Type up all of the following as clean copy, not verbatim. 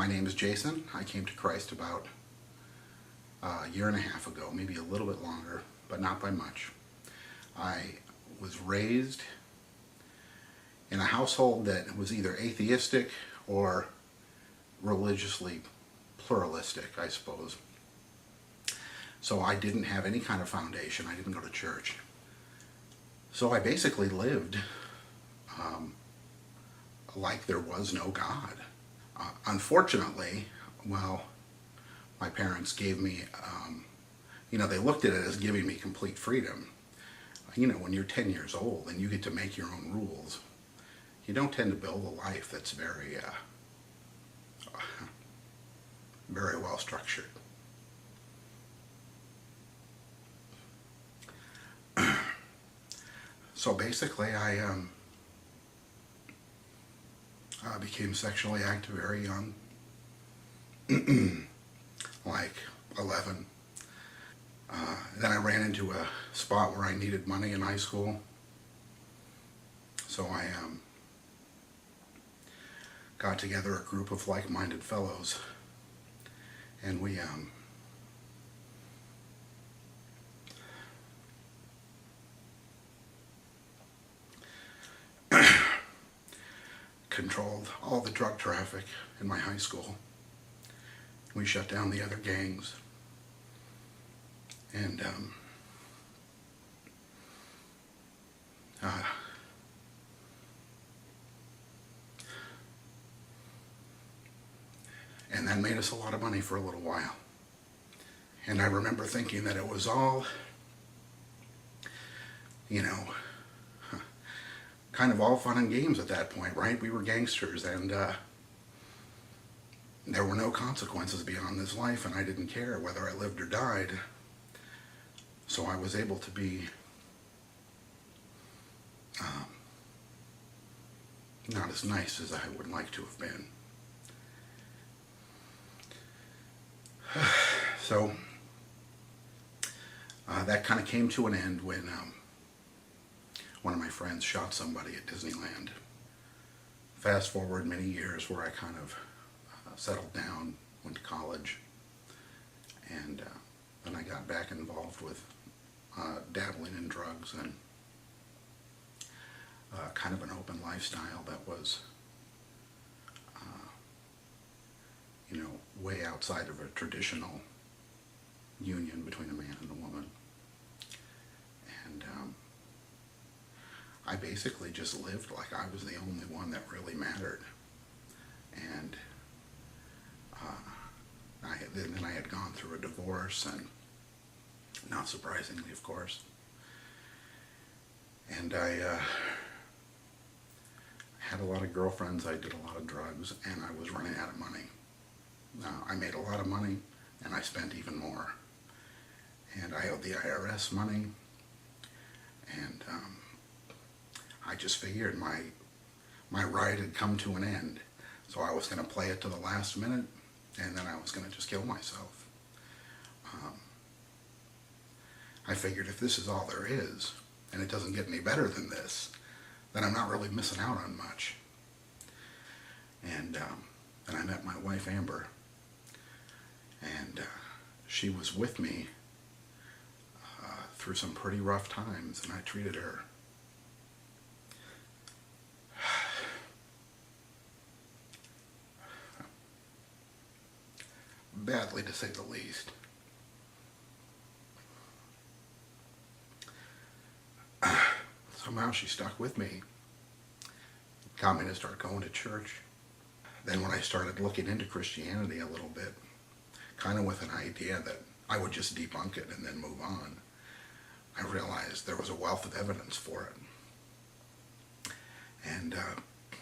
My name is Jason. I came to Christ about a year and a half ago, maybe a little bit longer, but not by much. I was raised in a household that was either atheistic or religiously pluralistic, I suppose. So I didn't have any kind of foundation. I didn't go to church. So I basically lived like there was no God. Unfortunately, well, my parents gave me, they looked at it as giving me complete freedom. When you're 10 years old and you get to make your own rules, you don't tend to build a life that's very, very well structured. So basically, I became sexually active very young, like 11. Then I ran into a spot where I needed money in high school, so I got together a group of like-minded fellows, and we controlled all the drug traffic in my high school. We shut down the other gangs, and that made us a lot of money for a little while. And I remember thinking that it was all, kind of all fun and games at that point, right? We were gangsters, and there were no consequences beyond this life, and I didn't care whether I lived or died. So I was able to be not as nice as I would like to have been. So that kind of came to an end when one of my friends shot somebody at Disneyland. Fast forward many years where I kind of settled down, went to college, and then I got back involved with dabbling in drugs and kind of an open lifestyle that was way outside of a traditional union between a man and a woman. And I basically just lived like I was the only one that really mattered. And then I had gone through a divorce, and not surprisingly, of course. And I had a lot of girlfriends, I did a lot of drugs, and I was running out of money. I made a lot of money, and I spent even more. And I owed the IRS money, and I just figured my ride had come to an end. So I was going to play it to the last minute, and then I was going to just kill myself. I figured if this is all there is, and it doesn't get any better than this, then I'm not really missing out on much. And I met my wife, Amber, and she was with me through some pretty rough times, and I treated her badly, to say the least. Somehow she stuck with me, got me to start going to church. Then when I started looking into Christianity a little bit, kind of with an idea that I would just debunk it and then move on, I realized there was a wealth of evidence for it. And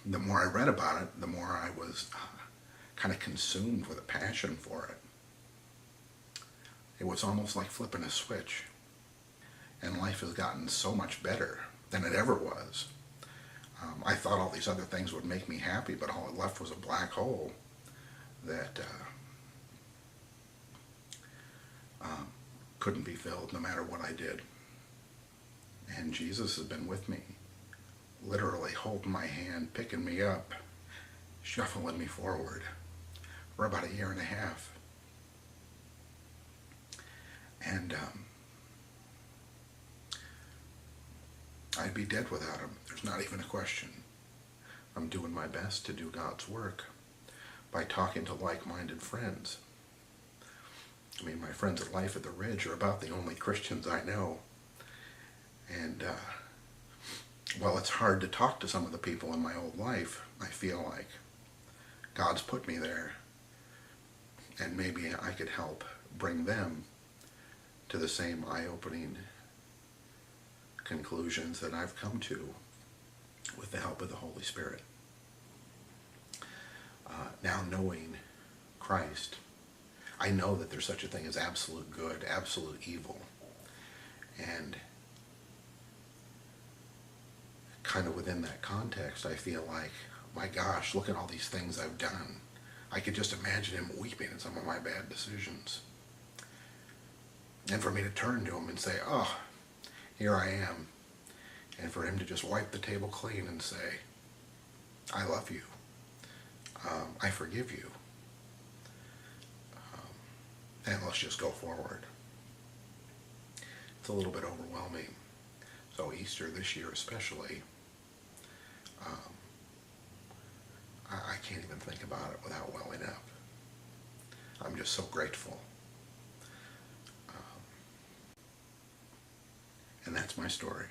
the more I read about it, the more I was kind of consumed with a passion for it. It was almost like flipping a switch. And life has gotten so much better than it ever was. I thought all these other things would make me happy, but all it left was a black hole that couldn't be filled no matter what I did. And Jesus has been with me, literally holding my hand, picking me up, shuffling me forward, for about a year and a half. And I'd be dead without him. There's not even a question. I'm doing my best to do God's work by talking to like-minded friends. I mean, my friends at Life at the Ridge are about the only Christians I know. And, well, it's hard to talk to some of the people in my old life. I feel like God's put me there, and maybe I could help bring them to the same eye-opening conclusions that I've come to with the help of the Holy Spirit. Now knowing Christ, I know that there's such a thing as absolute good, absolute evil, and kind of within that context, I feel like, my gosh, look at all these things I've done. I could just imagine him weeping at some of my bad decisions. And for me to turn to him and say, oh, here I am. And for him to just wipe the table clean and say, I love you. I forgive you. And let's just go forward. It's a little bit overwhelming. So Easter this year especially, I can't even think about it without welling up. I'm just so grateful. And that's my story.